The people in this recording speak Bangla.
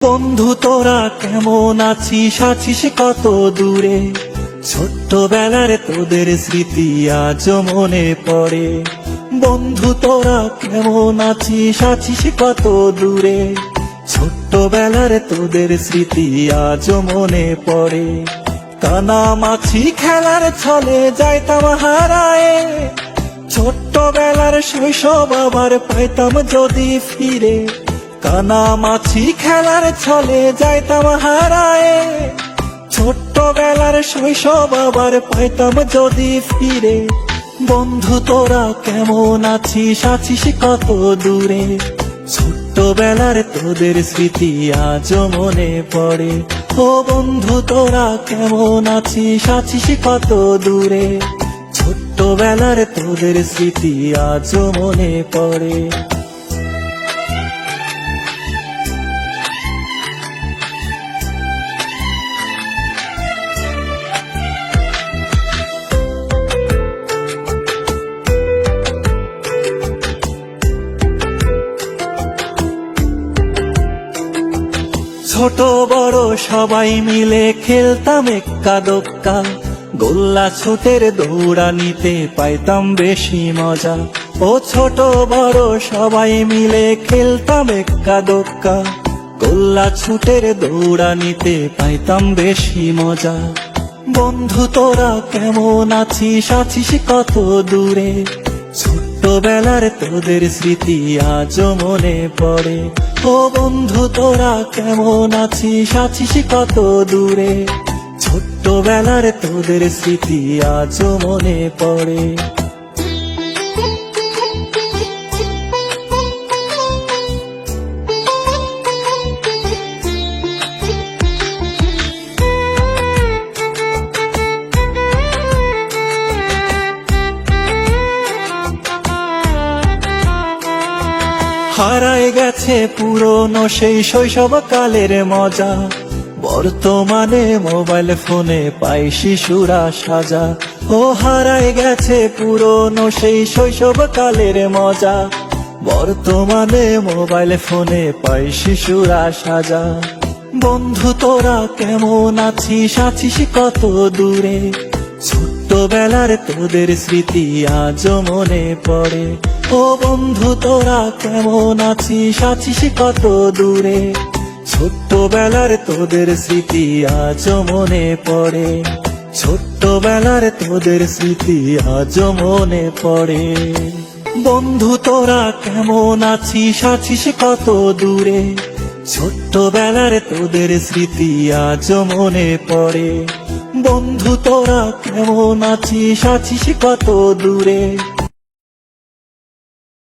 বন্ধু তোরা কেমন আছিস, আছিস কত দূরে? ছোট্টবেলার তোদের স্মৃতি আজ মনে পড়ে। বন্ধু তোরা কেমন আছিস, আছিস কত দূরে? ছোট্টবেলার তোদের স্মৃতি আজ মনে পড়ে। কানামাছি খেলার ছলে যাইতাম হারায়ে, ছোট্টবেলার শৈশব আবার পাইতাম যদি ফিরে। কানামাছি খেলার ছলে যাইতাম হারায়ে, ছোট্টবেলার শৈশব আবার পাইতাম যদি ফিরে। বন্ধু তোরা কেমন আছিস, আছিস কত দূরে? ছোট্টবেলার তোদের স্মৃতি আজ মনে পড়ে। ও বন্ধু তোরা কেমন আছিস, আছিস কত দূরে? ছোট্টবেলার তোদের স্মৃতি আজ মনে পড়ে। ছোট বড় সবাই মিলে খেলতাম এক্কা দোক্কা, গোল্লা ছুটের দৌড়ানিতে পাইতাম বেশি মজা। ও ছোট বড় সবাই মিলে খেলতাম এক্কা দোক্কা, গোল্লা ছুটের দৌড়ানিতে পাইতাম বেশি মজা। বন্ধু তোরা কেমন আছিস, আছিস কত দূরে? ছোট্টবেলার তোদের স্মৃতি আজ মনে পড়ে। ও বন্ধু তোরা কেমন আছিস, আছিস কত দূরে? ছোট্টবেলার তোদের স্মৃতি আজ মনে পড়ে। হারায় গেছে পুরনো সেই শৈশব কালের মজা, বর্তমানে মোবাইল ফোনে পাই শিশুরা সাজা। ও হারায় গেছে পুরনো সেই শৈশব কালের মজা, বর্তমানে মোবাইল ফোনে পাই শিশুরা সাজা। বন্ধু তোরা কেমন আছিস, আছিস কত দূরে? ছোট্টবেলার তোদের স্মৃতি আজ মনে পড়ে। ও বন্ধু তোরা কেমন আছিস, আছিস কত দূরে? ছোট্টবেলার তোদের স্মৃতি আজ মনে পড়ে। ছোট্টবেলার তোদের স্মৃতি আজ মনে পড়ে। বন্ধু তোরা কেমন আছিস, আছিস কত দূরে? ছোট্টবেলার তোদের স্মৃতি আজ মনে পড়ে। বন্ধু তোরা কেমন আছিস, আছিস কত দূরে?